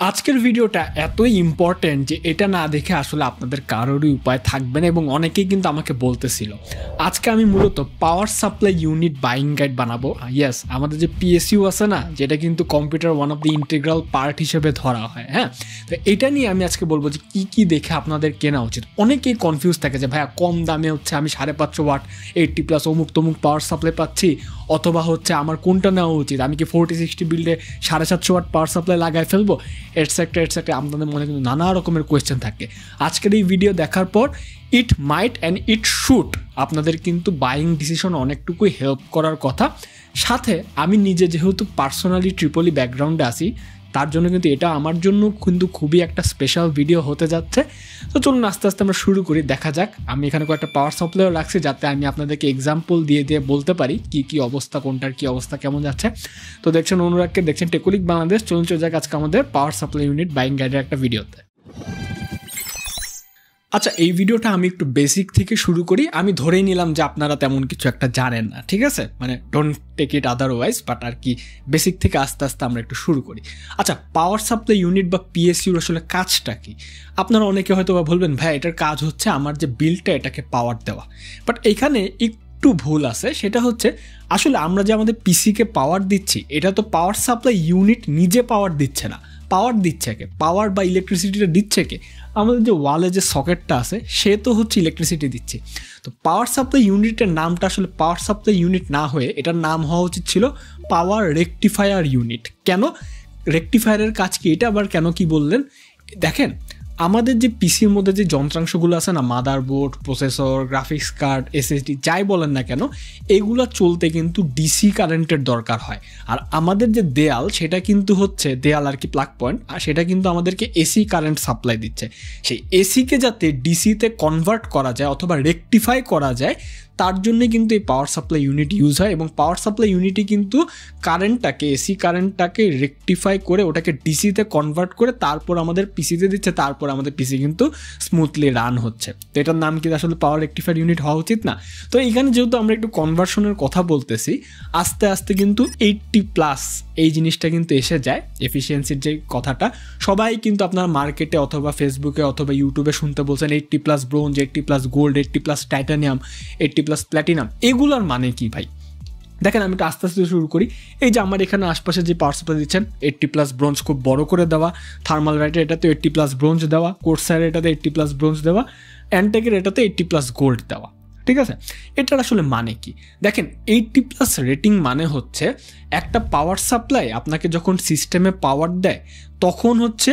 আজকের ভিডিওটা এতই ইম্পর্টেন্ট যে এটা না দেখে আসলে আপনাদের কারোরই উপায় থাকবে না এবং অনেকেই কিন্তু আমাকে বলতেছিল। আজকে আমি মূলত power supply unit buying guide বানাবো। ইয়েস, আমাদের যে পিএসইউ আছে না, যেটা কিন্তু computer one of the integral part হিসেবে ধরা হয়। হ্যাঁ, তো এটা নিয়ে আমি আজকে বলবো যে কী কী দেখে আপনাদের কেনা উচিত। অনেকেই কনফিউজ থাকে যে ভাইয়া কম দামে হচ্ছে আমি 550 ওয়াট 80+ অমুক তমুক পাওয়ার সাপ্লাই পাচ্ছি, অথবা হচ্ছে আমার কোনটা নেওয়া উচিত, আমি কি 4060 বিল্ডে 750 ওয়াট পাওয়ার সাপ্লাই লাগাই ফেলবো, এটসেট্রা। আপনাদের মনে কিন্তু নানা রকমের কোয়েশ্চেন থাকে। আজকের এই ভিডিও দেখার পর ইট মাইট অ্যান্ড ইট শুড আপনাদের কিন্তু বাইং ডিসিশন অনেকটুকুই হেল্প করার কথা। সাথে আমি নিজে যেহেতু পার্সোনালি ট্রিপলি ব্যাকগ্রাউন্ডে আসি, তার জন্য কিন্তু এটা আমার জন্য কিন্তু খুবই একটা স্পেশাল ভিডিও হতে যাচ্ছে। তো চলুন আস্তে আস্তে আমরা শুরু করি, দেখা যাক। আমি এখানে কয়েকটা পাওয়ার সাপ্লাইও রাখছি যাতে আমি আপনাদেরকে এক্সাম্পল দিয়ে বলতে পারি কি অবস্থা, কোনটার কি অবস্থা কেমন যাচ্ছে। তো দেখছেন অনুরাগকে, দেখছেন টেকনিক বাংলাদেশ। চলুন চলে যাক আজকে আমাদের পাওয়ার সাপ্লাই ইউনিট বাইং গাইডের একটা ভিডিওতে। আচ্ছা, এই ভিডিওটা আমি একটু বেসিক থেকে শুরু করি। আমি ধরেই নিলাম যে আপনারা তেমন কিছু একটা জানেন না, ঠিক আছে, মানে don't take it otherwise, but আর কি বেসিক থেকে আস্তে আস্তে আমরা একটু শুরু করি। আচ্ছা, পাওয়ার সাপ্লাই ইউনিট বা পিএসইউর আসলে কাজটা কি? আপনারা অনেকে হয়তো বা বলবেন ভাই এটার কাজ হচ্ছে আমার যে বিলটা এটাকে পাওয়ার দেওয়া, বাট এখানে একটু ভুল আছে। সেটা হচ্ছে আসলে আমরা যে আমাদের পিসিকে পাওয়ার দিচ্ছি, এটা তো পাওয়ার সাপ্লাই ইউনিট নিজে পাওয়ার দিচ্ছে না। পাওয়ার দিচ্ছে কে? পাওয়ার বা ইলেকট্রিসিটিটা দিচ্ছে কে? আমাদের যে ওয়ালে যে সকেটটা আছে সে তো হচ্ছে ইলেকট্রিসিটি দিচ্ছে। তো পাওয়ার সাপ্লাই ইউনিটের নামটা আসলে পাওয়ার সাপ্লাই ইউনিট না হয়ে এটার নাম হওয়া উচিত ছিল পাওয়ার রেকটিফায়ার ইউনিট। কেন? রেকটিফায়ারের কাজ কি? এটা আবার কেন কি বললেন? দেখেন, আমাদের যে পিসির মধ্যে যে যন্ত্রাংশগুলো আছে না, motherboard, processor, graphics card, SSD, যাই বলেন না কেন, এগুলো চলতে কিন্তু ডিসি কারেন্টের দরকার হয়। আর আমাদের যে দেয়াল, সেটা কিন্তু হচ্ছে দেয়াল আর কি প্লাগ পয়েন্ট, আর সেটা কিন্তু আমাদেরকে এসি কারেন্ট সাপ্লাই দিচ্ছে। সেই এসিকে যাতে ডিসিতে কনভার্ট করা যায় অথবা রেকটিফাই করা যায়, তার জন্যে কিন্তু এই পাওয়ার সাপ্লাই ইউনিট ইউজ হয়। এবং পাওয়ার সাপ্লাই ইউনিটই কিন্তু কারেন্টটাকে, এসি কারেন্টটাকে রেকটিফাই করে ওটাকে ডিসিতে কনভার্ট করে তারপর আমাদের পিসিতে দিচ্ছে, তারপর আমাদের পিসি কিন্তু স্মুথলি রান হচ্ছে। তো এটার নাম কি আসলে পাওয়ার রেকটিফায়ার ইউনিট হওয়া উচিত না? তো এখানে যেহেতু আমরা একটু কনভার্সনের কথা বলতেছি, আস্তে আস্তে কিন্তু 80+ এই জিনিসটা কিন্তু এসে যায়। এফিসিয়েন্সির যে কথাটা সবাই কিন্তু আপনার মার্কেটে অথবা ফেসবুকে অথবা ইউটিউবে শুনতে বলছেন 80+ ব্রোঞ্জ, 80+ গোল্ড, 80+ টাইটানিয়াম, 80+ প্ল্যাটিনাম। এগুলোর মানে কি ভাই? দেখেন, আমি একটু আস্তে আস্তে শুরু করি। এই যে আমার এখানে আশপাশে যে পাওয়ার সাপ্লাই দিচ্ছেন, 80+ ব্রোঞ্জ খুব বড় করে দেওয়া, থার্মাল রাইটের এটাতে 80+ ব্রোঞ্জ দেওয়া, কোর্সারের এটাতে 80+ ব্রোঞ্জ দেওয়া, অ্যান্টেকের এটাতে 80+ গোল্ড দেওয়া, ঠিক আছে। এটার আসলে মানে কি? দেখেন, 80+ রেটিং মানে হচ্ছে একটা পাওয়ার সাপ্লাই আপনাকে যখন সিস্টেমে পাওয়ার দেয়, তখন হচ্ছে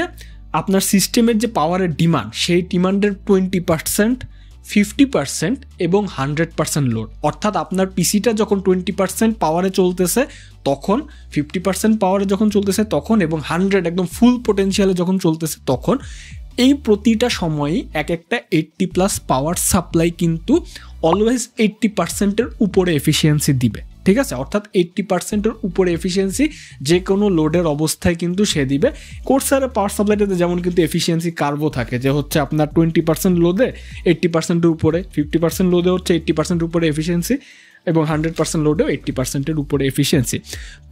আপনার সিস্টেমের যে পাওয়ারের ডিমান্ড, সেই ডিমান্ডের 20%, 50% এবং 100% লোড। অর্থাৎ আপনার পিসিটা যখন 20% পাওয়ারে চলতেছে তখন, 50% পাওয়ারে যখন চলতেছে তখন, এবং 100 একদম ফুল পোটেনশিয়ালে যখন চলতেছে তখন, এই প্রতিটা সময়ই এক একটা 80+ পাওয়ার সাপ্লাই কিন্তু অলওয়েজ 80%-এর উপরে এফিসিয়েন্সি দিবে, ঠিক আছে। অর্থাৎ 80%-এর উপরে এফিসিয়েন্সি যে কোনো লোডের অবস্থায় কিন্তু সে দিবে। কোর্সারের পাওয়ার সাপ্লাইটাতে যেমন কিন্তু এফিসিয়েন্সি কার্ভও থাকে, যে হচ্ছে আপনার 20% লোডে 80%-এর উপরে, 50% লোডে হচ্ছে 80% উপরে এফিসিয়েন্সি, এবং 100% লোডেও 80%-এর উপরে এফিসিয়েন্সি।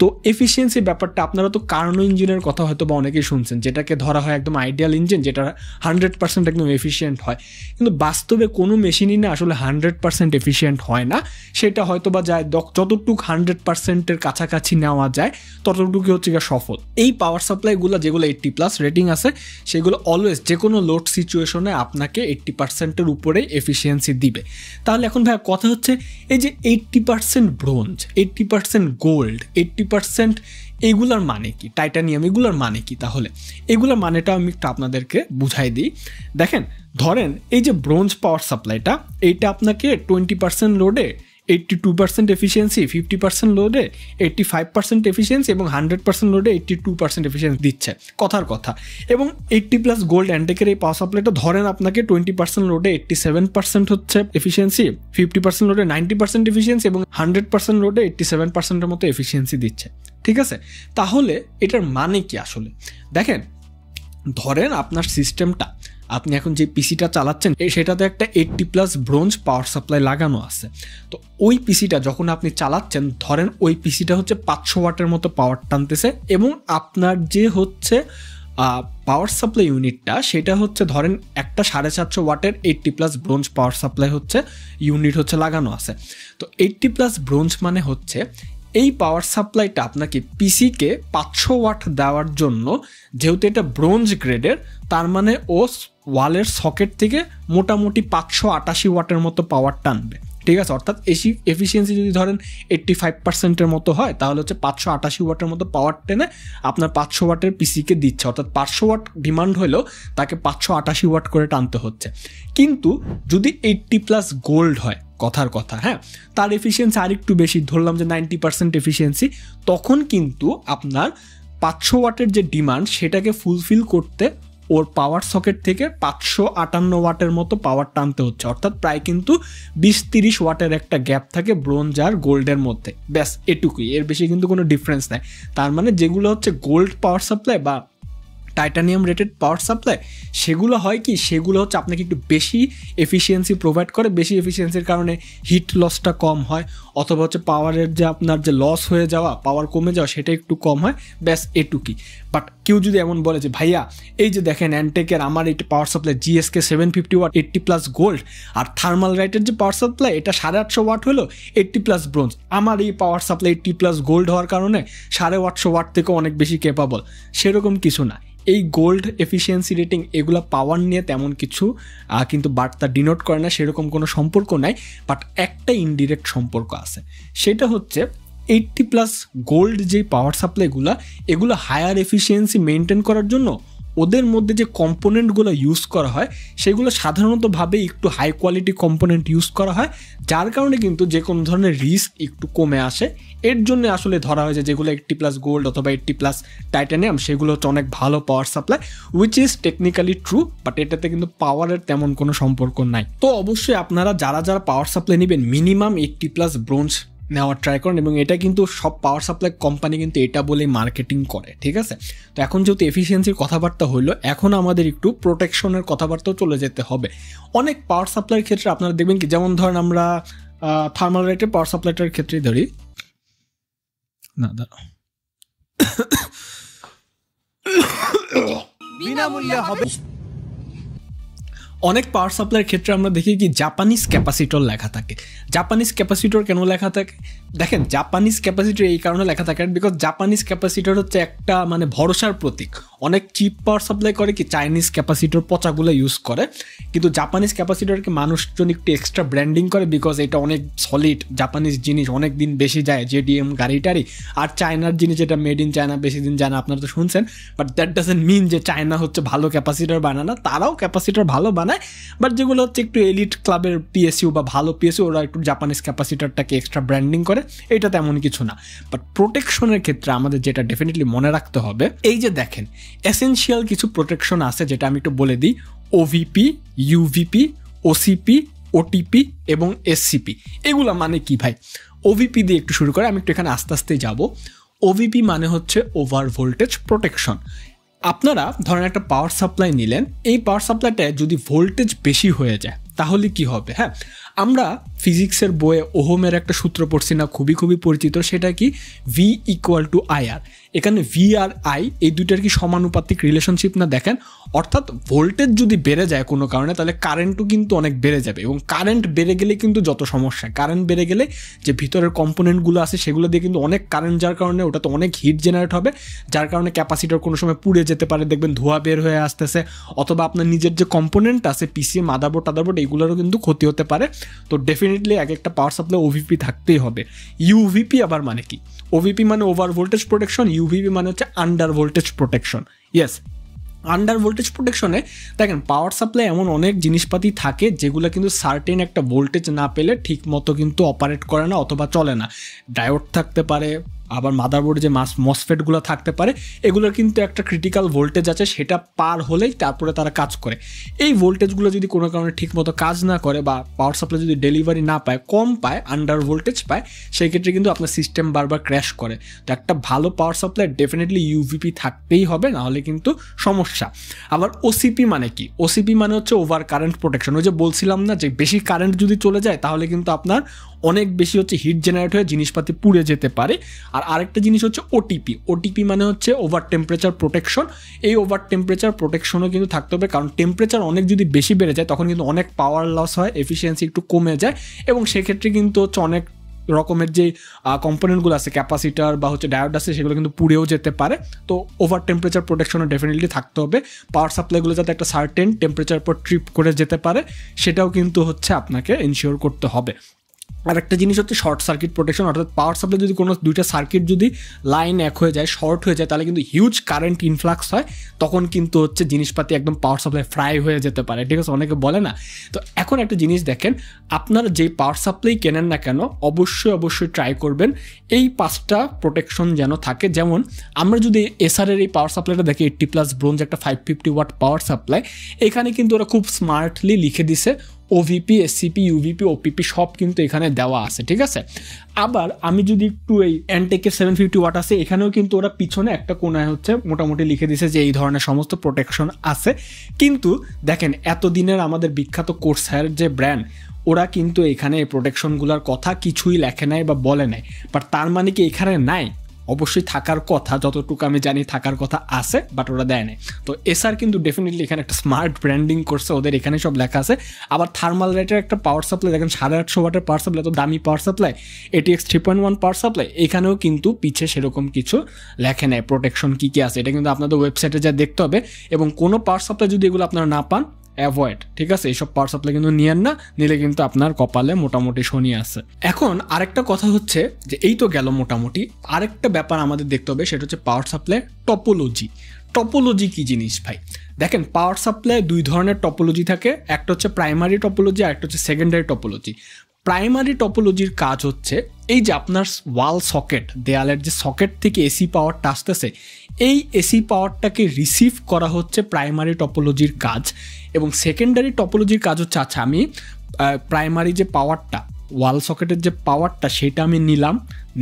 তো এফিসিয়েন্সি ব্যাপারটা আপনারা তো কার্নো ইঞ্জিনের কথা হয়তো বা অনেকেই শুনছেন, যেটাকে ধরা হয় একদম আইডিয়াল ইঞ্জিন, যেটা 100% একদম এফিসিয়েন্ট হয়। কিন্তু বাস্তবে কোনো মেশিনই না আসলে 100% এফিসিয়েন্ট হয় না। সেটা হয়তো বা যায় যতটুকু 100%-এর কাছাকাছি নেওয়া যায় ততটুকু হচ্ছে গিয়ে সফল। এই পাওয়ার সাপ্লাইগুলো যেগুলো 80+ রেটিং আছে, সেগুলো অলওয়েজ যে কোনো লোড সিচুয়েশনে আপনাকে 80%-এর উপরে এফিসিয়েন্সি দিবে। তাহলে এখন ভাই কথা হচ্ছে, এই যে 80% ব্রোঞ্জ, 80% গোল্ড, 80% এগুলার মানে কি? টাইটানিয়াম, এগুলার মানে কি? তাহলে এগুলার মানেটা আমি একটু আপনাদেরকে বুঝাই দিই। দেখেন, ধরেন এই যে ব্রোঞ্জ পাওয়ার সাপ্লাইটা, এইটা আপনাকে 20% লোডে 82% এফিসিয়েন্সি, 50% লোডে 85% এফিসিয়েন্সি এবং 100% লোডে 82% এফিসিয়েন্সি দিচ্ছে, কথার কথা। এবং 80+ গোল্ড অ্যান্টেকের এই পাওয়ার সাপ্লাইটা ধরেন আপনাকে 20% লোডে 87% হচ্ছে এফিসিয়েন্সি, 50% লোডে 90% এফিসিয়েন্সি এবং 100% লোডে 87%-এর মতো এফিসিয়েন্সি দিচ্ছে, ঠিক আছে। তাহলে এটার মানে কি আসলে? দেখেন, ধরেন আপনার সিস্টেমটা, আপনি এখন যে পিসিটা চালাচ্ছেন সেটাতে একটা 80+ ব্রোঞ্জ পাওয়ার সাপ্লাই লাগানো আছে। তো ওই পিসিটা যখন আপনি চালাচ্ছেন, ধরেন ওই পিসিটা হচ্ছে 500 ওয়াটের মতো পাওয়ার টানতেছে, এবং আপনার যে হচ্ছে পাওয়ার সাপ্লাই ইউনিটটা সেটা হচ্ছে ধরেন একটা 750 ওয়াটের 80+ ব্রোঞ্জ পাওয়ার সাপ্লাই হচ্ছে ইউনিট হচ্ছে লাগানো আছে। তো 80+ ব্রোঞ্জ মানে হচ্ছে এই পাওয়ার সাপ্লাইটা আপনাকে পিসিকে 500 ওয়াট দেওয়ার জন্য, যেহেতু এটা ব্রোঞ্জ গ্রেডের, তার মানে ও ওয়ালের সকেট থেকে মোটামুটি 588 ওয়াটের মতো পাওয়ার টানবে, ঠিক আছে। অর্থাৎ এফিসিয়েন্সি যদি ধরেন 85%-এর মতো হয়, তাহলে হচ্ছে 588 ওয়াটের মতো পাওয়ার টেনে আপনার 500 ওয়াটের পিসিকে দিচ্ছে। অর্থাৎ 500 ওয়াট ডিমান্ড হলেও তাকে 588 ওয়াট করে টানতে হচ্ছে। কিন্তু যদি 80+ গোল্ড হয়, কথার কথা, হ্যাঁ, তার এফিসিয়েন্সি আর একটু বেশি, ধরলাম যে 90% এফিসিয়েন্সি, তখন কিন্তু আপনার 500 ওয়াটের যে ডিমান্ড সেটাকে ফুলফিল করতে ওর পাওয়ার সকেট থেকে 558 ওয়াটের মতো পাওয়ার টানতে হচ্ছে। অর্থাৎ প্রায় কিন্তু 20-30 ওয়াটের একটা গ্যাপ থাকে ব্রোঞ্জ আর গোল্ডের মধ্যে, ব্যাস এটুকুই, এর বেশি কিন্তু কোনো ডিফারেন্স নেই। তার মানে যেগুলো হচ্ছে গোল্ড পাওয়ার সাপ্লাই বা টাইটানিয়াম রেটেড পাওয়ার সাপ্লাই, সেগুলো হয় কি, সেগুলো হচ্ছে আপনাকে একটু বেশি এফিসিয়েন্সি প্রোভাইড করে। বেশি এফিসিয়েন্সির কারণে হিট লসটা কম হয়, অথবা হচ্ছে পাওয়ারের যে আপনার যে লস হয়ে যাওয়া, পাওয়ার কমে যাওয়া, সেটা একটু কম হয়, ব্যাস এটুকুই। বাট কেউ যদি এমন বলে যে ভাইয়া এই যে দেখেন অ্যান্টেকের আমার এই power supply GSK 750 watt 80+ gold, আর থার্মাল রাইটের যে পাওয়ার সাপ্লাই এটা 850 ওয়াট হলো 80+ ব্রোঞ্জ, আমার এই পাওয়ার সাপ্লাই 80+ গোল্ড হওয়ার কারণে 850 ওয়াট থেকে অনেক বেশি ক্যাপাবল, সেরকম কিছু না। এই গোল্ড এফিসিয়েন্সি রেটিং এগুলো পাওয়ার নিয়ে তেমন কিছু কিন্তু বার্তা ডিনোট করে না, সেরকম কোনো সম্পর্ক নাই। বাট একটা ইনডিরেক্ট সম্পর্ক আছে, সেটা হচ্ছে 80+ গোল্ড যে পাওয়ার সাপ্লাইগুলো, এগুলো হায়ার এফিসিয়েন্সি মেনটেন করার জন্য ওদের মধ্যে যে কম্পোনেন্টগুলো ইউজ করা হয় সেগুলো সাধারণতভাবে একটু হাই কোয়ালিটি কম্পোনেন্ট ইউজ করা হয়, যার কারণে কিন্তু যে কোনো ধরনের রিস্ক একটু কমে আসে। এর জন্য আসলে ধরা হয় যে যেগুলো 80+ গোল্ড অথবা 80+ টাইটানিয়াম সেগুলো হচ্ছে অনেক ভালো power supply, which is technically true, but এটাতে কিন্তু পাওয়ারের তেমন কোনো সম্পর্ক নাই। তো অবশ্যই আপনারা যারা যারা পাওয়ার সাপ্লাই নেবেন মিনিমাম 80+ ব্রোঞ্জ নেওয়ার ট্রাই করেন, এবং এটা কিন্তু সব পাওয়ার সাপ্লাই কোম্পানি কিন্তু এটা বলেই মার্কেটিং করে, ঠিক আছে। তো এখন যেহেতু এফিসিয়েন্সির কথাবার্তা হইলো, এখন আমাদের একটু প্রোটেকশনের কথাবার্তাও চলে যেতে হবে। অনেক পাওয়ার সাপ্লাইয়ের ক্ষেত্রে আপনারা দেখবেন কি, যেমন ধরেন আমরা থার্মাল রাইটের পাওয়ার সাপ্লাইটার ক্ষেত্রেই ধরি না, দাঁড়াও, বিনামূল্যে হবে। অনেক পাওয়ার সাপ্লাইয়ের ক্ষেত্রে আমরা দেখি কি জাপানিজ ক্যাপাসিটর লেখা থাকে। জাপানিজ ক্যাপাসিটর কেন লেখা থাকে? দেখেন, জাপানিজ ক্যাপাসিটর এই কারণে লেখা থাকে বিকজ জাপানিজ ক্যাপাসিটর হচ্ছে একটা মানে ভরসার প্রতীক। অনেক চিপ পাওয়ার সাপ্লাই করে কি চাইনিজ ক্যাপাসিটর পচাগুলো ইউজ করে, কিন্তু জাপানিজ ক্যাপাসিটরকে মানুষজন একটু এক্সট্রা ব্র্যান্ডিং করে বিকজ এটা অনেক সলিড জাপানিজ জিনিস, অনেক দিন বেশি যায়, JDM গাড়িটারি। আর চায়নার জিনিস যেটা মেড ইন চায়না, বেশি দিন যায় না, আপনারা তো শুনছেন। বাট দ্যাট ডাজন্ট মিন যে চায়না হচ্ছে ভালো ক্যাপাসিটর বানায় না, তারাও ক্যাপাসিটর ভালো বানায়, বাট যেগুলো হচ্ছে একটু এলিট ক্লাবের PSU বা ভালো PSU, ওরা একটু জাপানিজ ক্যাপাসিটরটাকে এক্সট্রা ব্র্যান্ডিং করে, এটা তেমন কিছু না। বাট প্রোটেকশনের ক্ষেত্রে আমাদের যেটা ডেফিনেটলি মনে রাখতে হবে, এই যে দেখেন এসেনশিয়াল কিছু প্রোটেকশন আছে যেটা আমি একটু বলে দিই। OVP, UVP, OCP, OTP এবং SCP। এগুলো মানে কি ভাই? OVP দিয়ে একটু শুরু করে, আমি একটু এখানে আস্তে আস্তে যাব। OVP মানে হচ্ছে ওভার ভোল্টেজ প্রোটেকশন। আপনারা ধরেন একটা পাওয়ার সাপ্লাই নিলেন, এই পাওয়ার সাপ্লাইটায় যদি ভোল্টেজ বেশি হয়ে যায় তাহলে কি হবে? হ্যাঁ, আমরা ফিজিক্সের বইয়ে ওহমের একটা সূত্র পড়ছি না, খুবই পরিচিত, সেটা কি V = IR। এখানে V আর I এই দুইটার কি সমানুপাতিক রিলেশনশিপ না? দেখেন, অর্থাৎ ভোল্টেজ যদি বেড়ে যায় কোনো কারণে তাহলে কারেন্টও কিন্তু অনেক বেড়ে যাবে, এবং কারেন্ট বেড়ে গেলে কিন্তু যত সমস্যা, কারেন্ট বেড়ে গেলে যে ভিতরের কম্পোনেন্টগুলো আছে সেগুলো দিয়ে কিন্তু অনেক কারেন্ট, যার কারণে ওটাতে অনেক হিট জেনারেট হবে, যার কারণে ক্যাপাসিটর কোনো সময় পুড়ে যেতে পারে, দেখবেন ধোঁয়া বের হয়ে আসতেছে, অথবা আপনার নিজের যে কম্পোনেন্ট আছে PC, মাদারবোর্ড এগুলোরও কিন্তু ক্ষতি হতে পারে। তো ডেফিনেটলি এক একটা পাওয়ার সাপ্লাই OVP থাকতেই হবে। UVP আবার মানে কি? OVP মানে ওভার ভোল্টেজ প্রোটেকশন, UVP মানে হচ্ছে under voltage protection. Yes, under voltage প্রোটেকশনে দেখেন পাওয়ার সাপ্লাই এমন অনেক জিনিসপাতি থাকে যেগুলো কিন্তু সার্টেন একটা ভোল্টেজ না পেলে ঠিক মতো কিন্তু অপারেট করে না অথবা চলে না। ডায়োড থাকতে পারে, আবার মাদারবোর্ডে যে মসফেটগুলো থাকতে পারে, এগুলোর কিন্তু একটা ক্রিটিক্যাল ভোল্টেজ আছে, সেটা পার হলেই তারপরে তারা কাজ করে। এই ভোল্টেজগুলো যদি কোনো কারণে ঠিকমতো কাজ না করে বা পাওয়ার সাপ্লাই যদি ডেলিভারি না পায়, কম পায়, আন্ডার ভোল্টেজ পায়, সেই ক্ষেত্রে কিন্তু আপনার সিস্টেম বারবার ক্র্যাশ করে। তো একটা ভালো পাওয়ার সাপ্লাই ডেফিনেটলি UVP থাকতেই হবে, নাহলে কিন্তু সমস্যা। আবার OCP মানে কি? OCP মানে হচ্ছে ওভার কারেন্ট প্রোটেকশন। ওই যে বলছিলাম না যে বেশি কারেন্ট যদি চলে যায় তাহলে কিন্তু আপনার অনেক বেশি হচ্ছে হিট জেনারেট হয়ে জিনিসপাতি পুড়ে যেতে পারে। আর আরেকটা জিনিস হচ্ছে ওটিপি মানে হচ্ছে ওভার টেম্পারেচার প্রোটেকশন। এই ওভার টেম্পারেচার প্রোটেকশনও কিন্তু থাকতে হবে, কারণ টেম্পারেচার অনেক যদি বেশি বেড়ে যায় তখন কিন্তু অনেক পাওয়ার লস হয়, এফিসিয়েন্সি একটু কমে যায়, এবং সেক্ষেত্রে কিন্তু হচ্ছে অনেক রকমের যে কম্পোনেন্টগুলো আছে, ক্যাপাসিটার বা হচ্ছে ডায়োড আছে, সেগুলো কিন্তু পুড়েও যেতে পারে। তো ওভার টেম্পারেচার প্রোটেকশনও ডেফিনেটলি থাকতে হবে। পাওয়ার সাপ্লাইগুলো যাতে একটা সার্টেন টেম্পারেচার পর ট্রিপ করে যেতে পারে সেটাও কিন্তু হচ্ছে আপনাকে এনশিওর করতে হবে। আর একটা জিনিস হচ্ছে শর্ট সার্কিট প্রোটেকশন, অর্থাৎ পাওয়ার সাপ্লাই যদি কোনো দুইটা সার্কিট যদি লাইন এক হয়ে যায়, শর্ট হয়ে যায়, তাহলে কিন্তু হিউজ কারেন্ট ইনফ্লাক্স হয়, তখন কিন্তু হচ্ছে জিনিসপাতি একদম পাওয়ার সাপ্লাই ফ্রাই হয়ে যেতে পারে, ঠিক আছে, অনেকে বলে না। তো এখন একটা জিনিস দেখেন, আপনারা যেই পাওয়ার সাপ্লাই কেনেন না কেন অবশ্যই ট্রাই করবেন এই 5টা প্রোটেকশন যেন থাকে। যেমন আমরা যদি এসআরের এই পাওয়ার সাপ্লাইটা দেখি, 80+ ব্রোঞ্জ একটা 550 ওয়াট পাওয়ার সাপ্লাই, এখানে কিন্তু ওরা খুব স্মার্টলি লিখে দিছে ওভিপি, এসসিপি, ইউভিপি, ওপিপি সব কিন্তু এখানে দেওয়া আছে, ঠিক আছে। আবার আমি যদি একটু এই এনটেকের 750 ওয়াট আছে, এখানেও কিন্তু ওরা পিছনে একটা কোনায় হচ্ছে মোটামুটি লিখে দিছে যে এই ধরনের সমস্ত প্রোটেকশন আছে। কিন্তু দেখেন, এতদিনের আমাদের বিখ্যাত কোর্সাইর যে ব্র্যান্ড, ওরা কিন্তু এখানে এই প্রোটেকশনগুলোর কথা কিছুই লেখে নাই বা বলে নাই, বাট তার মানে কি এখানে নাই? অবশ্যই থাকার কথা, যতটুকু আমি জানি থাকার কথা আছে, বাট ওরা দেয় নাই। তো এসআর কিন্তু ডেফিনেটলি এখানে একটা স্মার্ট ব্র্যান্ডিং করছে, ওদের এখানে সব লেখা আছে। আবার থার্মাল রেটের একটা পাওয়ার সাপ্লাই দেখেন, 850 ওয়াটের পাওয়ার সাপ্লাই, তো দামি power supply, ATX 3.1 power supply, এখানেও কিন্তু পিছে সেরকম কিছু লেখে নেয় প্রোটেকশন কী কী আছে। এটা কিন্তু আপনাদের ওয়েবসাইটে যা দেখতে হবে, এবং কোনো পাওয়ার সাপ্লাই যদি এগুলো আপনারা না পান, অ্যাভয়েড, ঠিক আছে, এইসব পাওয়ার সাপ্লাই কিন্তু নিয়েন না, নিলে কিন্তু আপনার কপালে মোটামুটি শনি আছে। এখন আরেকটা কথা হচ্ছে যে এই তো গেল মোটামুটি, আরেকটা ব্যাপার আমাদের দেখতে হবে, সেটা হচ্ছে পাওয়ার সাপ্লাই টপোলজি কি জিনিস ভাই? দেখেন, পাওয়ার সাপ্লাই 2 ধরনের টপোলজি থাকে, একটা হচ্ছে প্রাইমারি টপোলজি আর একটা হচ্ছে সেকেন্ডারি টপোলজি। প্রাইমারি টপোলজির কাজ হচ্ছে এই যে আপনার ওয়াল সকেট, দেয়ালের যে সকেট থেকে এসি পাওয়ারটা আসতেছে, এই এসি পাওয়ারটাকে রিসিভ করা হচ্ছে প্রাইমারি টপোলজির কাজ। এবং সেকেন্ডারি টপোলজির কাজ হচ্ছে, আচ্ছা আমি প্রাইমারি যে পাওয়ারটা, ওয়াল সকেটের যে পাওয়ারটা, সেটা আমি নিলাম,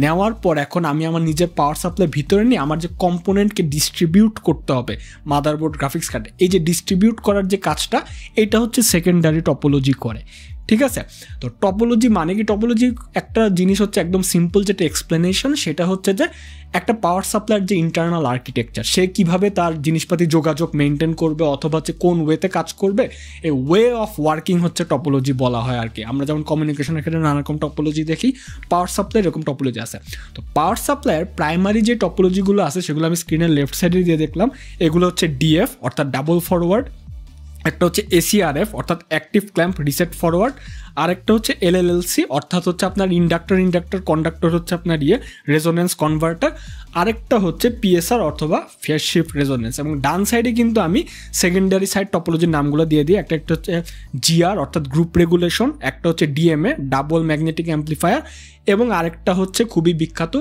নেওয়ার পর এখন আমি আমার নিজের পাওয়ার সাপ্লাই ভিতরে নিয়ে আমার যে কম্পোনেন্টকে ডিস্ট্রিবিউট করতে হবে, মাদারবোর্ড, গ্রাফিক্স কার্ড, এই যে ডিস্ট্রিবিউট করার যে কাজটা, এটা হচ্ছে সেকেন্ডারি টপোলজি করে, ঠিক আছে। তো টপোলজি মানে কি? টপোলজি একটা জিনিস হচ্ছে একদম সিম্পল, যেটা এক্সপ্লেনেশন, সেটা হচ্ছে যে একটা পাওয়ার সাপ্লাইয়ের যে ইন্টারনাল আর্কিটেকচার, সে কিভাবে তার জিনিসপাতি যোগাযোগ মেনটেন করবে, অথবা হচ্ছে কোন ওয়েতে কাজ করবে, এই ওয়ে অফ ওয়ার্কিং হচ্ছে টপোলজি বলা হয় আর কি। আমরা যেমন কমিউনিকেশনের ক্ষেত্রে নানা রকম টপোলজি দেখি, পাওয়ার সাপ্লাই এরকম টপোলজি আছে। তো পাওয়ার সাপ্লাইয়ের প্রাইমারি যে টপোলজিগুলো আছে, সেগুলো আমি স্ক্রিনের লেফট সাইডে দিয়ে দেখলাম। এগুলো হচ্ছে ডিএফ অর্থাৎ ডাবল ফরওয়ার্ড, একটা হচ্ছে এসিআরএফ অর্থাৎ অ্যাক্টিভ ক্ল্যাম্প রিসেট ফরওয়ার্ড, আর একটা হচ্ছে এলএলএলসি অর্থাৎ হচ্ছে আপনার ইন্ডাক্টর কন্ডাক্টর হচ্ছে আপনার রেজোনেন্স কনভার্টার, আরেকটা হচ্ছে পিএসআর অথবা ফেজ শিফট রেজোনেন্স। এবং ডান সাইডে কিন্তু আমি সেকেন্ডারি সাইড টপোলজির নামগুলো দিয়ে দিই। একটা হচ্ছে জিআর অর্থাৎ গ্রুপ রেগুলেশন, একটা হচ্ছে ডিএমএ ডাবল ম্যাগনেটিক অ্যাম্প্লিফায়ার, এবং আরেকটা হচ্ছে খুবই বিখ্যাত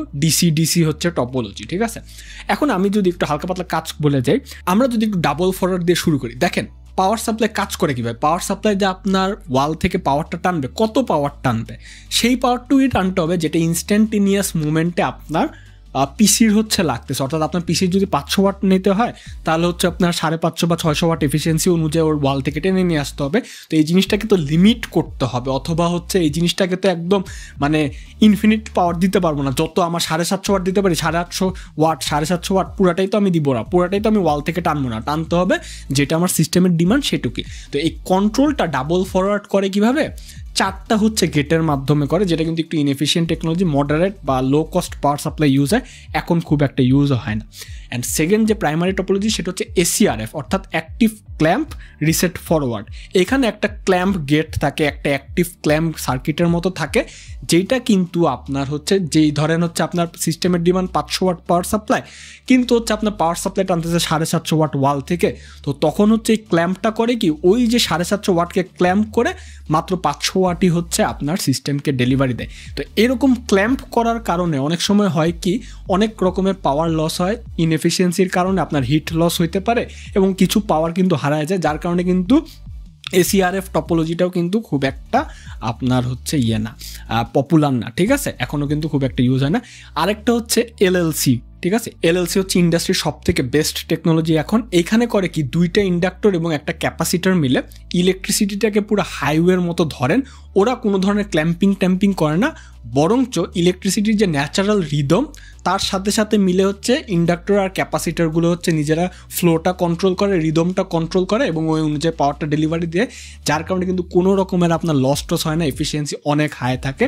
ডিসি হচ্ছে টপোলজি, ঠিক আছে। এখন আমি যদি একটু হালকা পাতলা কাজ বলে যাই, আমরা যদি একটু ডাবল ফরওয়ার্ড দিয়ে শুরু করি, দেখেন পাওয়ার সাপ্লাই কাজ করে কীভাবে। পাওয়ার সাপ্লাই যে আপনার ওয়াল থেকে পাওয়ারটা টানবে, কত পাওয়ার টানবে, সেই পাওয়ারটুকুই টানতে হবে যেটা ইনস্ট্যান্টেনিয়াস মুভমেন্টে আপনার পিসির হচ্ছে লাগতেছে। অর্থাৎ আপনার পিসির যদি 500 ওয়াট নিতে হয়, তাহলে হচ্ছে আপনার 550 বা 600 ওয়াট এফিসিয়েন্সি অনুযায়ী ওর ওয়াল থেকে টেনে নিয়ে আসতে হবে। তো এই জিনিসটাকে তো লিমিট করতে হবে, অথবা হচ্ছে এই জিনিসটাকে তো একদম মানে ইনফিনিট পাওয়ার দিতে পারবো না। যত আমার 750 ওয়াট দিতে পারি, 850 ওয়াট 750 ওয়াট পুরাটাই তো আমি দিব না, পুরাটাই তো আমি ওয়াল থেকে টানবো না, টানতে হবে যেটা আমার সিস্টেমের ডিমান্ড সেটুকুই। তো এই কন্ট্রোলটা ডাবল ফরওয়ার্ড করে কিভাবে? 4টা হচ্ছে গেটের মাধ্যমে করে, যেটা কিন্তু একটু ইনএফিশিয়েন্ট টেকনোলজি, মডারেট বা low cost power supply use হয়, এখন খুব একটা ইউজও হয় না। অ্যান্ড সেকেন্ড যে প্রাইমারি টপোলজি, সেটা হচ্ছে এসিআরএফ অর্থাৎ অ্যাক্টিভ ক্ল্যাম্প রিসেট ফরওয়ার্ড। এখানে একটা ক্ল্যাম্প গেট থাকে, একটা অ্যাক্টিভ ক্ল্যাম্প সার্কিটের মতো থাকে, যেটা কিন্তু আপনার হচ্ছে যেই ধরেন হচ্ছে আপনার সিস্টেমের ডিমান্ড 500 ওয়াট পাওয়ার সাপ্লাই, কিন্তু হচ্ছে আপনার পাওয়ার সাপ্লাই টানতেছে 750 ওয়াট ওয়াল থেকে। তো তখন হচ্ছে এই ক্ল্যাম্পটা করে কি, ওই যে 750 ওয়াটকে ক্ল্যাম্প করে মাত্র 500 ওয়াটই হচ্ছে আপনার সিস্টেমকে ডেলিভারি দেয়। তো এরকম ক্ল্যাম্প করার কারণে অনেক সময় হয় কি, অনেক রকমের পাওয়ার লস হয়, ইনএফিসিয়েন্সির কারণে আপনার হিট লস হইতে পারে, এবং কিছু পাওয়ার কিন্তু হারায় যায়, যার কারণে কিন্তু এসিআরএফ টপোলজিটাও কিন্তু খুব একটা আপনার হচ্ছে না পপুলার না, ঠিক আছে, এখনও কিন্তু খুব একটা ইউজ হয় না। আরেকটা হচ্ছে এলএলসি, ঠিক আছে। এলএলসি হচ্ছে ইন্ডাস্ট্রির সব থেকে বেস্ট টেকনোলজি এখন। এইখানে করে কি, 2টা ইন্ডাক্টর এবং একটা ক্যাপাসিটার মিলে ইলেকট্রিসিটিটাকে পুরো হাইওয়ের মতো ধরেন। ওরা কোনো ধরনের ক্ল্যাম্পিং করে না, বরঞ্চ ইলেকট্রিসিটির যে ন্যাচারাল রিদম তার সাথে সাথে মিলে হচ্ছে ইন্ডাক্টর আর ক্যাপাসিটারগুলো হচ্ছে নিজেরা ফ্লোটা কন্ট্রোল করে, রিদমটা কন্ট্রোল করে এবং ওই অনুযায়ী পাওয়ারটা ডেলিভারি দেয়, যার কারণে কিন্তু কোনো রকমের আপনার লস টস হয় না, এফিসিয়েন্সি অনেক হাই থাকে।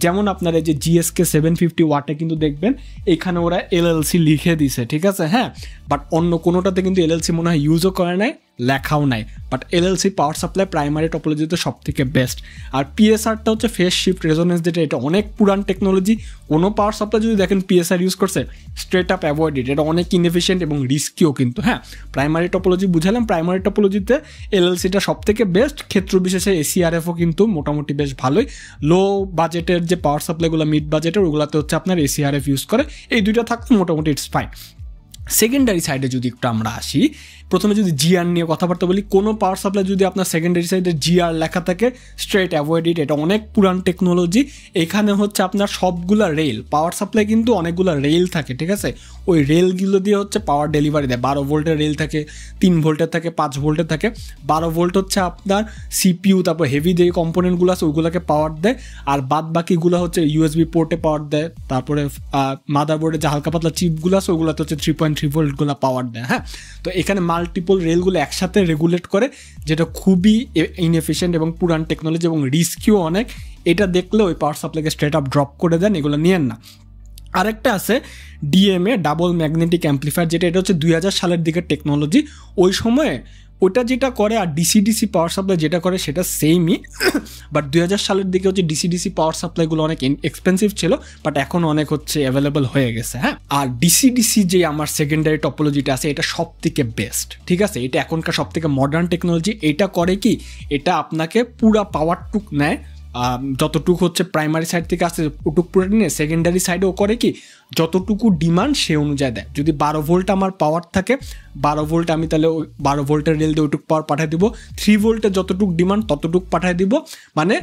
যেমন আপনার এই যে জিএসকে 750 ওয়াটে কিন্তু দেখবেন এখানে ওরা এলএলসি লিখে দিছে, ঠিক আছে, হ্যাঁ, বাট অন্য কোনোটাতে কিন্তু এলএলসি মনে হয় ইউজও করে নাই, লেখাও নাই, but LLC power supply primary টপোলজিতে সব থেকে বেস্ট। আর পিএসআরটা হচ্ছে ফেস শিফট রেজোনেন্স, যেটা এটা অনেক পুরান টেকনোলজি। কোনো পাওয়ার সাপ্লাই যদি দেখেন পিএসআর ইউজ করছে, স্ট্রেট আপ অ্যাভয়েড ইট, এটা অনেক ইনএফিশিয়েন্ট এবং রিস্কিও কিন্তু। হ্যাঁ, প্রাইমারি টপোলজি বুঝালাম, প্রাইমারি টপোলজিতে এলএলসিটা সব থেকে বেস্ট, ক্ষেত্র বিশেষে এসিআরএফও কিন্তু মোটামুটি বেশ ভালোই। লো বাজেটের যে পাওয়ার সাপ্লাইগুলো মিড বাজেটের ওগুলোতে হচ্ছে আপনার এসিআরএফ ইউজ করে, এই দুইটা থাকলে মোটামুটি ইটস ফাইন। সেকেন্ডারি সাইডে যদি একটু আমরা আসি, প্রথমে যদি জিআর নিয়ে কথাবার্তা বলি, কোনো পাওয়ার সাপ্লাই যদি আপনার সেকেন্ডারি সাইডে জিআর লেখা থাকে স্ট্রেট অ্যাভয়েড ইট, এটা অনেক পুরান টেকনোলজি। এখানে হচ্ছে আপনার সবগুলা রেল, পাওয়ার সাপ্লাই কিন্তু অনেকগুলো রেল থাকে, ঠিক আছে, ওই রেলগুলো দিয়ে হচ্ছে পাওয়ার ডেলিভারি দেয়। 12 ভোল্টের রেল থাকে, 3 ভোল্টের থাকে, 5 ভোল্টের থাকে। 12 ভোল্ট হচ্ছে আপনার সিপিইউ, তারপর হেভি যে কম্পোনেন্টগুলো আছে ওইগুলোকে পাওয়ার দেয়, আর বাদ বাকিগুলো হচ্ছে ইউএসবি পোর্টে পাওয়ার দেয়। তারপরে মাদারবোর্ডে যে হালকা পাতলা চিপগুলো আছে ওগুলোতে হচ্ছে 3.3 ভোল্টগুলো পাওয়ার দেয়। হ্যাঁ, তো এখানে মাল্টিপল রেলগুলো একসাথে রেগুলেট করে, যেটা খুবই ইনএফিশিয়েন্ট এবং পুরান টেকনোলজি এবং রিস্কিও অনেক। এটা দেখলে ওই পাওয়ার সাপ্লাইকে স্ট্রেট আপ ড্রপ করে দেন, এগুলো নিয়েন না। আরেকটা আছে ডিএমএ, ডাবল ম্যাগনেটিক অ্যাম্প্লিফায়ার, যেটা এটা হচ্ছে 2000 সালের দিকের টেকনোলজি। ওই সময়ে ওটা যেটা করে আর ডিসি পাওয়ার সাপ্লাই যেটা করে সেটা সেমই, বাট 2000 সালের দিকে হচ্ছে ডিসি পাওয়ার সাপ্লাইগুলো অনেক এক্সপেন্সিভ ছিল, বাট এখন অনেক হচ্ছে অ্যাভেলেবল হয়ে গেছে। হ্যাঁ, আর ডিসি যে আমার সেকেন্ডারি টপোলজিটা আছে এটা সব থেকে বেস্ট, ঠিক আছে, এটা এখনকার সব থেকে মডার্ন টেকনোলজি। এটা করে কি, এটা আপনাকে পুরা পাওয়ারটুক নেয়, যতটুকু হচ্ছে প্রাইমারি সাইড থেকে আসছে ওটুক পুরো নিয়ে সেকেন্ডারি সাইডেও করে কি, যতটুকু ডিমান্ড সে অনুযায়ী দেয়। যদি 12 ভোল্ট আমার পাওয়ার থাকে, 12 ভোল্ট আমি তাহলে 12 ভোল্টের রেল দিয়ে ওইটুকু পাওয়ার পাঠিয়ে দিব, 3 ভোল্টের যতটুকু ডিমান্ড ততটুকু পাঠিয়ে দিব। মানে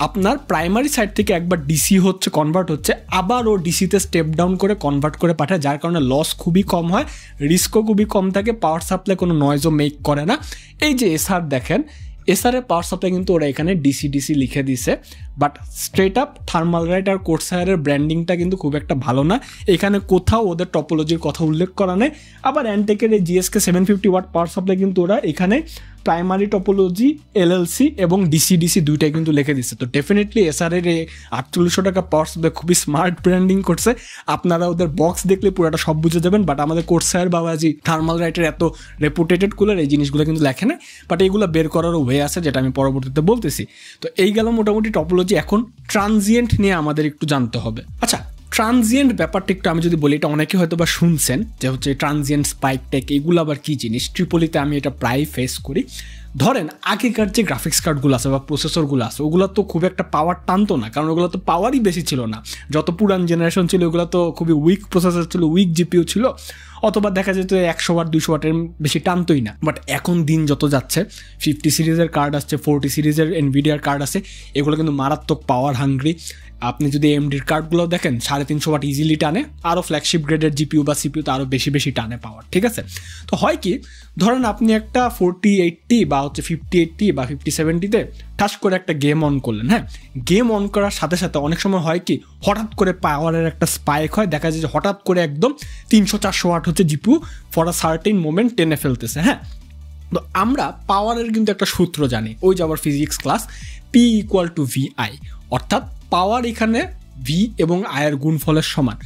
আপনার প্রাইমারি সাইড থেকে একবার ডিসি হচ্ছে কনভার্ট হচ্ছে, আবার ও ডিসিতে স্টেপ ডাউন করে কনভার্ট করে পাঠায়, যার কারণে লস খুবই কম হয়, রিস্কও খুবই কম থাকে, পাওয়ার সাপ্লাই কোনো নয়েজও মেক করে না। এই যে এসআর দেখেন, এসআরের পাওয়ার সাপ্লাই কিন্তু ওরা এখানে ডিসি লিখে দিছে, বাট স্ট্রেট আপ থার্মালরাইট আর কোর্সায়ারের ব্র্যান্ডিংটা কিন্তু খুব একটা ভালো না, এখানে কোথাও ওদের টপোলজির কথা উল্লেখ করা নেই। আবার অ্যান্টেকের এই জিএসকে 750 ওয়াট পাওয়ার সাপ্লাই কিন্তু ওরা এখানে প্রাইমারি টপোলজি, এলএলসি এবং ডিসি দুইটাই কিন্তু লিখে দিচ্ছে। তো ডেফিনেটলি এসআরের এই 4800 টাকা পাওয়ার সাপ্লাই খুবই স্মার্ট ব্র্যান্ডিং করছে, আপনারা ওদের বক্স দেখলে পুরোটা সব বুঝে যাবেন। বাট আমাদের কোর্সায়ার বাবাজি থার্মালরাইটের এত রেপুটেটেড কুলার এই জিনিসগুলো কিন্তু লেখে না, বাট এইগুলো বের করারও ওয়ে আছে, যেটা আমি পরবর্তীতে বলতেছি। তো এই গেল মোটামুটি টপোলজি। এখন ট্রানজিয়েন্ট নিয়ে আমাদের একটু জানতে হবে। আচ্ছা, ট্রানজিয়েন্ট ব্যাপারটা একটু আমি যদি বলি, এটা অনেকে হয়তো বা শুনছেন যে হচ্ছে ট্রানজিয়েন্ট স্পাইক টেক, এগুলো আবার কী জিনিস। ট্রিপলিতে আমি এটা প্রায় ফেস করি। ধরেন আগেকার যে গ্রাফিক্স কার্ডগুলো আছে বা প্রসেসরগুলো আছে ওগুলো তো খুব একটা পাওয়ার টানতো না, কারণ ওগুলো তো পাওয়ারই বেশি ছিল না। যত পুরান জেনারেশন ছিল ওগুলো তো খুবই উইক প্রসেসর ছিল, উইক জিপিইউ ছিল, অথবা দেখা যেত 100 ওয়াট 200 ওয়াটের বেশি টানতোই না। বাট এখন দিন যত যাচ্ছে 50 সিরিজের কার্ড আসছে, 40 সিরিজের এনভিডিয়ার কার্ড আছে, এগুলো কিন্তু মারাত্মক পাওয়ার হাঙ্গ্রি। আপনি যদি এমডির কার্ডগুলো দেখেন 350 ওয়াট ইজিলি টানে, আরও ফ্ল্যাগশিপ গ্রেডের জিপিইউ বা সিপিইউ তো আরও বেশি টানে পাওয়ার, ঠিক আছে। তো হয় কি, ধরেন আপনি একটা 4080 বা হচ্ছে 5080 বা 5070-তে ঠাস করে একটা গেম অন করলেন। হ্যাঁ, গেম অন করার সাথে সাথে অনেক সময় হয় কি, হঠাৎ করে পাওয়ারের একটা স্পাইক হয়, দেখা যায় যে হঠাৎ করে একদম 300-400 ওয়াট হচ্ছে GPU for a certain moment টেনে ফেলতেছে। হ্যাঁ, তো আমরা পাওয়ারের কিন্তু একটা সূত্র জানি, ওই যে আবার ফিজিক্স ক্লাস, P = VI, অর্থাৎ পাওয়ার এখানে ভি এবং আয়ের গুণফলের সমান।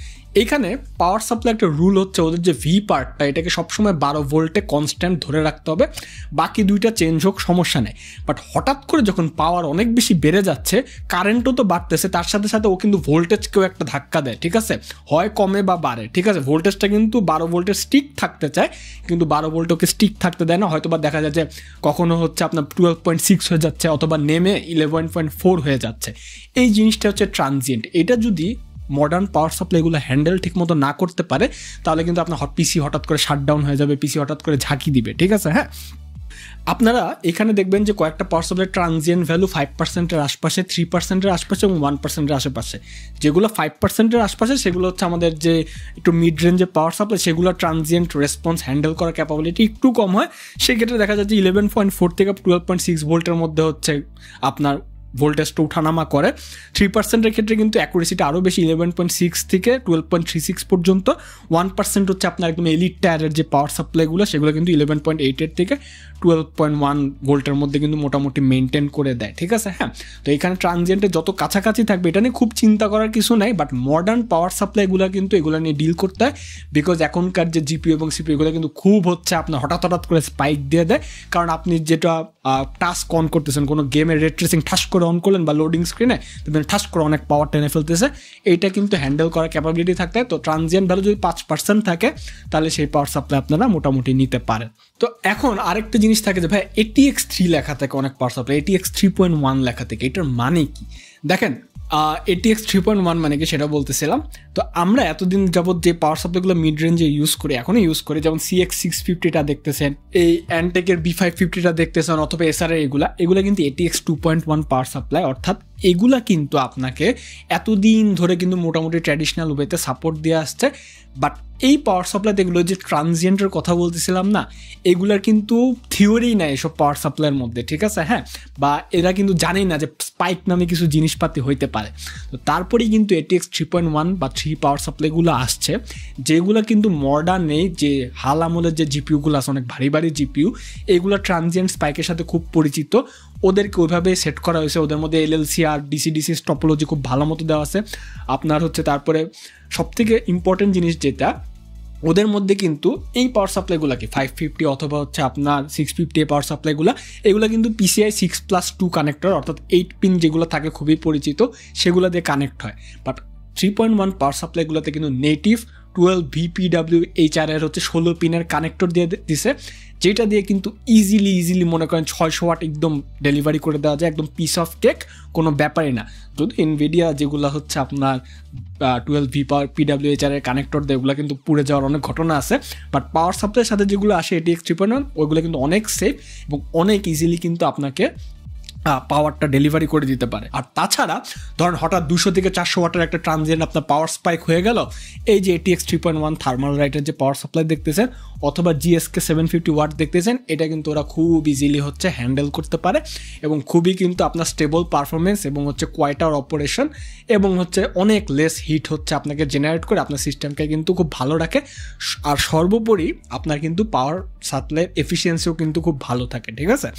এখানে পাওয়ার সাপ্লাই একটা রুল হচ্ছে, ওদের যে ভি পার্টটা এটাকে সবসময় 12 ভোল্টে কনস্ট্যান্ট ধরে রাখতে হবে, বাকি দুইটা চেঞ্জ হোক সমস্যা নেই। বাট হঠাৎ করে যখন পাওয়ার অনেক বেশি বেড়ে যাচ্ছে, কারেন্টও তো বাড়তেছে, তার সাথে সাথে ও কিন্তু ভোল্টেজকেও একটা ধাক্কা দেয়, ঠিক আছে, হয় কমে বা বাড়ে, ঠিক আছে। ভোল্টেজটা কিন্তু 12 ভোল্টের স্টিক থাকতে চায়, কিন্তু 12 ভোল্ট ওকে স্টিক থাকতে দেয় না, হয়তো বা দেখা যায় যে কখনো হচ্ছে আপনার 12.6 হয়ে যাচ্ছে, অথবা নেমে 11.4 হয়ে যাচ্ছে। এই জিনিসটা হচ্ছে ট্রানজিয়েন্ট। এটা যদি মডার্ন পাওয়ার সাপ্লাইগুলো হ্যান্ডেল ঠিক মতো না করতে পারে, তাহলে কিন্তু আপনার পিসি হঠাৎ করে শাটডাউন হয়ে যাবে, পিসি হঠাৎ করে ঝাঁকি দিবে, ঠিক আছে। হ্যাঁ, আপনারা এখানে দেখবেন যে কয়েকটা পাওয়ার সাপ্লাই ট্রানজিয়েন্ট ভ্যালু 5%-এর আশপাশে, 3%-এর আশপাশে এবং 1%-এর আশেপাশে। যেগুলো 5%-এর আশপাশে সেগুলো হচ্ছে আমাদের যে একটু মিড রেঞ্জের পাওয়ার সাপ্লাই, সেগুলো ট্রানজিয়েন্ট রেসপন্স হ্যান্ডেল করার ক্যাপাবিলিটি একটু কম হয়। সেক্ষেত্রে দেখা যাচ্ছে 11.4 থেকে 12.6 ভোল্টের মধ্যে হচ্ছে আপনার ভোল্টেজটা উঠানামা করে। 3%-এর ক্ষেত্রে কিন্তু অ্যাকুরেসিটা আরও বেশি, 11.6 থেকে 12.36 পর্যন্ত। 1% হচ্ছে আপনার একদম এলিট টায়ারের যে পাওয়ার সাপ্লাইগুলো সেগুলো কিন্তু 11.8 থেকে 12.1 ভোল্টের মধ্যে কিন্তু মোটামুটি মেনটেন করে দেয়, ঠিক আছে। হ্যাঁ, তো এখানে ট্রানজিয়েন্টে যত কাছাকাছি থাকবে এটা নিয়ে খুব চিন্তা করার কিছু নাই, বাট মডার্ন পাওয়ার সাপ্লাইগুলো কিন্তু এগুলো নিয়ে ডিল করতে হয়, বিকজ এখনকার যে জিপিইউ এবং সিপিইউ এগুলো কিন্তু খুব হচ্ছে আপনার হঠাৎ করে স্পাইক দিয়ে দেয়। কারণ আপনি যেটা টাস্ক অন করতেছেন, কোনো গেমের রে ট্রেসিং ঠাস করে অন করলেন বা লোডিং স্ক্রিনে, দেখবেন ঠাস করে অনেক পাওয়ার টেনে ফেলতেছে, এইটা কিন্তু হ্যান্ডেল করার ক্যাপাবিলিটি থাকতে হয়। তো ট্রানজিয়েন্ট ভ্যালু যদি 5% থাকে তাহলে সেই পাওয়ার সাপ্লাই আপনারা মোটামুটি নিতে পারেন। তো এখন আরেকটা জিনিস থাকে যে ভাই ATX 3 লেখা থাকে অনেক পাওয়ার সাপ্লাই, ATX 3.1 লেখা থাকে, এটার মানে কি? দেখেন ATX 3.1 মানে কি সেটা বলতেছিলাম। তো আমরা এতদিন যাবত যে পাওয়ার সাপ্লাইগুলো মিড রেঞ্জে ইউজ করি, এখনও ইউজ করি, যেমন CX650টা দেখতেছেন, এই অ্যান্টেকের B550টা দেখতেছেন, অথবা SR এগুলা কিন্তু ATX 2.1 পাওয়ার সাপ্লাই। অর্থাৎ এগুলা কিন্তু আপনাকে এতদিন ধরে কিন্তু মোটামুটি ট্র্যাডিশনাল ওয়েতে সাপোর্ট দিয়ে আসছে। বাট এই পাওয়ার সাপ্লাইতে এগুলো যে ট্রানজিয়েন্টের কথা বলতেছিলাম না, এগুলার কিন্তু থিওরি নাই এসব পাওয়ার সাপ্লাইয়ের মধ্যে, ঠিক আছে। হ্যাঁ, বা এরা কিন্তু জানেই না যে স্পাইক নামে কিছু জিনিসপাতি হইতে পারে। তো তারপরেই কিন্তু ATX 3.1 বা 3 পাওয়ার সাপ্লাইগুলো আসছে, যেগুলো কিন্তু মডার্ন নেই, যে হাল আমলের যে জিপিইউগুলো আছে অনেক ভারী ভারী জিপিইউ, এগুলো ট্রানজিয়েন্ট স্পাইকের সাথে খুব পরিচিত। ওদেরকে ওইভাবে সেট করা হয়েছে, ওদের মধ্যে LLC আর DC টপোলজি খুব ভালো মতো দেওয়া আছে আপনার হচ্ছে। তারপরে সবথেকে ইম্পর্টেন্ট জিনিস যেটা, ওদের মধ্যে কিন্তু এই পাওয়ার সাপ্লাইগুলোকে 550 অথবা হচ্ছে আপনার 650 পাওয়ার সাপ্লাইগুলো, এগুলো কিন্তু PCI 6+2 কানেক্টর, অর্থাৎ 8 পিন যেগুলো থাকে খুবই পরিচিত, সেগুলো দিয়ে কানেক্ট হয়। বাট 3.1 পাওয়ার সাপ্লাইগুলোতে কিন্তু নেটিভ 12 VPWHR হচ্ছে 16 পিনের কানেক্টর দিয়ে দিছে, যেটা দিয়ে কিন্তু ইজিলি মনে করেন 600 ওয়াট একদম ডেলিভারি করে দেওয়া যায়, একদম পিস অফ কেক, কোনো ব্যাপারই না। যদি NVIDIA যেগুলো হচ্ছে আপনার 12 VPWHR কানেক্টর দেয়, ওগুলো কিন্তু পুড়ে যাওয়ার অনেক ঘটনা আছে। বাট পাওয়ার সাপ্লাইয়ের সাথে যেগুলো আসে ATX 3.1, ওইগুলো কিন্তু অনেক সেফ এবং অনেক ইজিলি কিন্তু আপনাকে পাওয়ারটা ডেলিভারি করে দিতে পারে। আর তাছাড়া ধরেন হঠাৎ 200 থেকে 400 ওয়াটের একটা ট্রানজিয়েন্ট আপনার পাওয়ার স্পাইক হয়ে গেল, এই যে ATX 3.1 থার্মাল রাইটের যে পাওয়ার সাপ্লাই দেখতেছেন অথবা GSK 750 ওয়াট দেখতেছেন, এটা কিন্তু ওরা খুব ইজিলি হচ্ছে হ্যান্ডেল করতে পারে এবং খুবই কিন্তু আপনার স্টেবল পারফরমেন্স এবং হচ্ছে কোয়াইটার অপারেশন এবং হচ্ছে অনেক লেস হিট হচ্ছে আপনাকে জেনারেট করে আপনার সিস্টেমকে কিন্তু খুব ভালো রাখে। আর সর্বোপরি আপনার কিন্তু পাওয়ার সাপ্লাইয়ের এফিসিয়েন্সিও কিন্তু খুব ভালো থাকে, ঠিক আছে।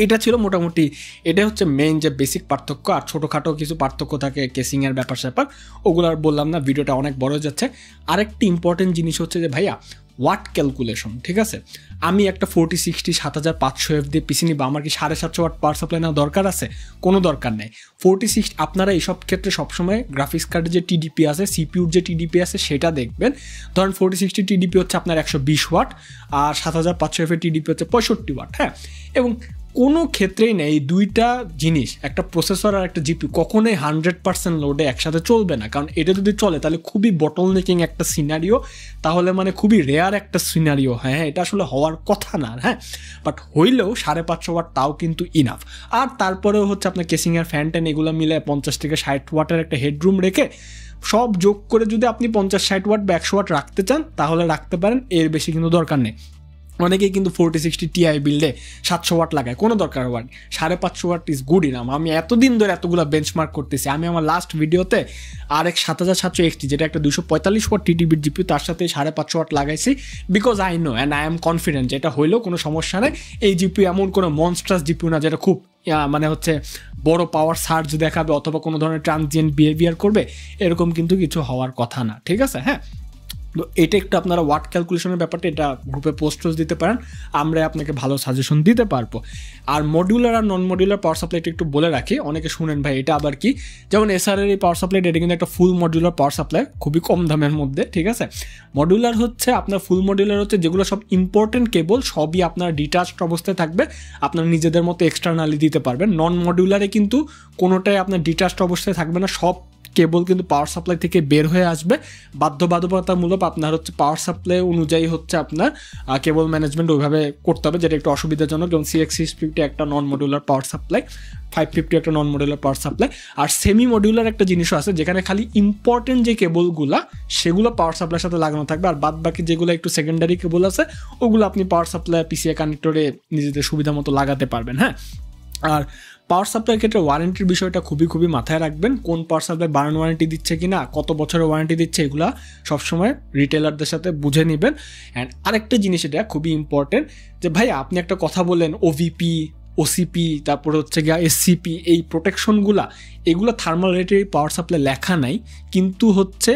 এটা ছিল মোটামুটি, এটা হচ্ছে মেইন যে বেসিক পার্থক্য। আর ছোটোখাটো কিছু পার্থক্য থাকে কেসিংয়ের ব্যাপার, ওগুলো আর বললাম না, ভিডিওটা অনেক বড় যাচ্ছে। আরেকটি ইম্পর্টেন্ট জিনিস হচ্ছে যে ভাইয়া ওয়াট ক্যালকুলেশন, ঠিক আছে। আমি একটা 4060 7500F দিয়ে পিসি নিব, আমার কি 750 ওয়াট পাওয়ার সাপ্লাই নেওয়া দরকার আছে? কোনো দরকার নেই। 4060 আপনারা এইসব ক্ষেত্রে সবসময় গ্রাফিক্স কার্ডের যে TDP আছে, সিপিউর যে TDP আছে সেটা দেখবেন। ধরেন 4060 TDP হচ্ছে আপনার 120 ওয়াট আর 7500F এর TDP হচ্ছে 65 ওয়াট। হ্যাঁ, এবং কোনো ক্ষেত্রেই নেই এই দুইটা জিনিস, একটা প্রসেসর আর একটা জিপিইউ কখনোই 100% লোডে একসাথে চলবে না। কারণ এটা যদি চলে তাহলে খুবই বটল নেকিং একটা সিনারিও, তাহলে মানে খুবই রেয়ার একটা সিনারিও। হ্যাঁ, এটা আসলে হওয়ার কথা না। হ্যাঁ, বাট হইলেও 550 ওয়াট তাও কিন্তু ইনাফ। আর তারপরেও হচ্ছে আপনার কেসিংয়ের ফ্যান ট্যান এগুলো মিলে 50 থেকে 60 ওয়াটের একটা হেডরুম রেখে সব যোগ করে যদি আপনি 50-60 ওয়াট বা 100 ওয়াট রাখতে চান তাহলে রাখতে পারেন, এর বেশি কিন্তু দরকার নেই। অনেকেই কিন্তু 4060 Ti বিল্ডে 700 ওয়াট লাগায়, কোনো দরকার watt 550 watt is good enough. আমি এতদিন ধরে এতগুলো বেঞ্চমার্ক করতেছি, আমি আমার লাস্ট ভিডিওতে RX 7700 XT যেটা একটা 245 ওয়াট TDP জিপিইউ তার সাথে 550 ওয়াট লাগাইছি, because I know and I am confident যেটা হইলেও কোনো সমস্যা নেই। এই জিপিইউ এমন কোনো মনস্ট্রাস জিপিইউ না যেটা খুব মানে হচ্ছে বড় পাওয়ার সার্জ দেখাবে অথবা কোনো ধরনের ট্রানজিয়েন্ট বিহেভিয়ার করবে, এরকম কিন্তু কিছু হওয়ার কথা না, ঠিক আছে। হ্যাঁ, তো এটা একটু আপনারা ওয়াট ক্যালকুলেশনের ব্যাপারটা এটা গ্রুপে পোস্টস দিতে পারেন, আমরা আপনাকে ভালো সাজেশন দিতে পারবো। আর মডিউলার আর নন মডিউলার পাওয়ার সাপ্লাইটা একটু বলে রাখি, অনেকে শুনেন ভাই এটা আবার কি, যেমন SR এর এই পাওয়ার সাপ্লাইটা এটা কিন্তু একটা ফুল মডিউলার পাওয়ার সাপ্লাই, খুবই কম দামের মধ্যে, ঠিক আছে। মডিউলার হচ্ছে আপনার ফুল মডিউলার হচ্ছে যেগুলো সব ইম্পর্টেন্ট কেবল সবই আপনার ডিটাচড অবস্থায় থাকবে, আপনার নিজেদের মতো এক্সটার্নালি দিতে পারবেন। নন মডিউলারে কিন্তু কোনোটাই আপনার ডিটাচড অবস্থায় থাকবে না, সব কেবল কিন্তু পাওয়ার সাপ্লাই থেকে বের হয়ে আসবে। বাধ্যবাধকতামূলক আপনার হচ্ছে পাওয়ার সাপ্লাই অনুযায়ী হচ্ছে আপনার কেবল ম্যানেজমেন্ট ওইভাবে করতে হবে, যেটা একটু অসুবিধাজনক। যেমন CX650 একটা নন মডিউলার পাওয়ার সাপ্লাই, 550 একটা নন মডিউলার পাওয়ার সাপ্লাই। আর সেমি মডিউলার একটা জিনিসও আছে যেখানে খালি ইম্পর্টেন্ট যে কেবলগুলো সেগুলো পাওয়ার সাপ্লাইয়ের সাথে লাগানো থাকবে, আর বাদ বাকি যেগুলো একটু সেকেন্ডারি কেবল আছে ওগুলো আপনি পাওয়ার সাপ্লাই PCI কানেক্টরে নিজেদের সুবিধা মতো লাগাতে পারবেন। হ্যাঁ, আর পাওয়ার সাপ্লাইয়ের ক্ষেত্রে ওয়ারেন্টির বিষয়টা খুবই মাথায় রাখবেন, কোন পাওয়ার সাপ্লাই বার্ন ওয়ারেন্টি দিচ্ছে কি না, কত বছরের ওয়ারেন্টি দিচ্ছে, এগুলো সবসময় রিটেলারদের সাথে বুঝে নেবেন। অ্যান্ড আরেকটা জিনিস, এটা খুবই ইম্পর্টেন্ট, যে ভাই আপনি একটা কথা বলেন ওভিপি, ওসিপি, তারপরে হচ্ছে গিয়া এসসিপি, এই প্রোটেকশনগুলা এগুলো থার্মাল রেটের পাওয়ার সাপ্লাই লেখা নাই, কিন্তু হচ্ছে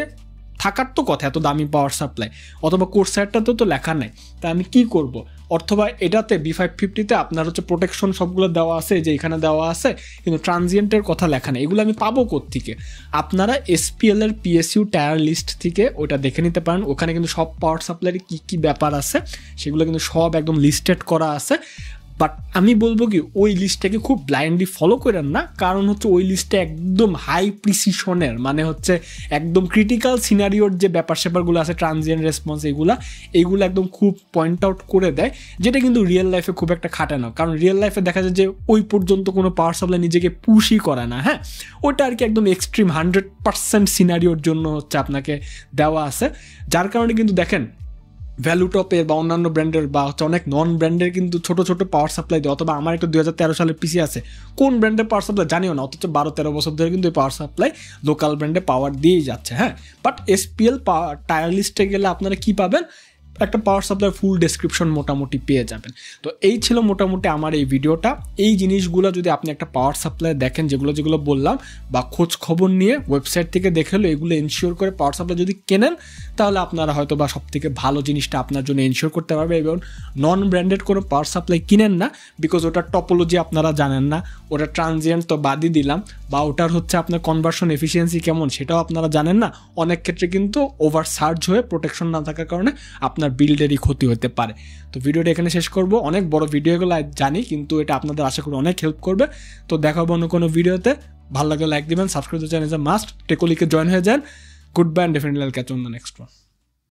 থাকার তো কথা এত দামি পাওয়ার সাপ্লাই, অথবা কোর্সারটাতেও তো লেখা নাই, তা আমি কি করব? অথবা এটাতে B550-তে আপনার হচ্ছে প্রোটেকশন সবগুলো দেওয়া আছে, যে এখানে দেওয়া আছে, কিন্তু ট্রানজিয়েন্টের কথা লেখা নেই, এগুলো আমি পাবো কোত্থেকে? আপনারা SPL এর PSU টায়ার লিস্ট থেকে ওটা দেখে নিতে পারেন, ওখানে কিন্তু সব পাওয়ার সাপ্লাইয়ের কী ব্যাপার আছে সেগুলো কিন্তু সব একদম লিস্টেড করা আছে। বাট আমি বলবো কি, ওই লিস্টটাকে খুব ব্লাইন্ডলি ফলো করেন না, কারণ হচ্ছে ওই লিস্টে একদম হাই প্রিসিশনের, মানে হচ্ছে একদম ক্রিটিক্যাল সিনারিওর যে ব্যাপার স্যাপারগুলো আছে, ট্রানজিয়েন্ট রেসপন্স, এইগুলো একদম খুব পয়েন্ট আউট করে দেয়, যেটা কিন্তু রিয়েল লাইফে খুব একটা খাটে না। কারণ রিয়েল লাইফে দেখা যায় যে ওই পর্যন্ত কোনো পাওয়ার সাপ্লাই নিজেকে পুশই করে না, হ্যাঁ, ওটা আর কি একদম এক্সট্রিম 100% সিনারিওর জন্য হচ্ছে আপনাকে দেওয়া আছে, যার কারণে কিন্তু দেখেন ভ্যালুটপের বা অন্যান্য ব্র্যান্ডের বা হচ্ছে অনেক নন ব্র্যান্ডের কিন্তু ছোট ছোট পাওয়ার সাপ্লাই দেয়, অথবা আমার একটা 2013 সালের পিসি আছে, কোন ব্র্যান্ডের পাওয়ার সাপ্লাই জানিও না, অথচ 12-13 বছর ধরে কিন্তু এই পাওয়ার সাপ্লাই লোকাল ব্র্যান্ডে পাওয়ার দিয়েই যাচ্ছে, হ্যাঁ। বাট SPL টায়ার লিস্টে গেলে আপনারা কি পাবেন? একটা পাওয়ার সাপ্লাই ফুল ডেসক্রিপশন মোটামুটি পেয়ে যাবেন। তো এই ছিল মোটামুটি আমার এই ভিডিওটা। এই জিনিসগুলো যদি আপনি একটা পাওয়ার সাপ্লাই দেখেন, যেগুলো বললাম, বা খোঁজ খবর নিয়ে ওয়েবসাইট থেকে দেখে হলো এগুলো এনশিওর করে পাওয়ার সাপ্লাই যদি কেনেন, তাহলে আপনারা হয়তো বা সব থেকে ভালো জিনিসটা আপনার জন্য এনশিওর করতে পারবে। এবং নন ব্র্যান্ডেড কোনো পাওয়ার সাপ্লাই কিনেন না, বিকজ ওটার টপোলজি আপনারা জানেন না, ওটা ট্রানজিয়েন্ট তো বাদই দিলাম, বা ওটার হচ্ছে আপনার কনভার্সন এফিসিয়েন্সি কেমন সেটাও আপনারা জানেন না। অনেক ক্ষেত্রে কিন্তু ওভার সার্জ হয়ে প্রোটেকশন না থাকার কারণে আপনার বিল্ডেরই ক্ষতি হতে পারে। তো ভিডিওটা এখানে শেষ করব। অনেক বড় ভিডিও এগুলো জানি, কিন্তু এটা আপনাদের আশা করি অনেক হেল্প করবে। তো দেখাবো অন্য কোনো ভিডিওতে। ভালো লাগলে লাইক দিবেন, সাবস্ক্রাইব চ্যানেল মাস্ট, টেকোলিকে জয়েন হয়ে যান। গুড বাই, অ্যান্ড ডেফিনেটলি আইল catch on the next one.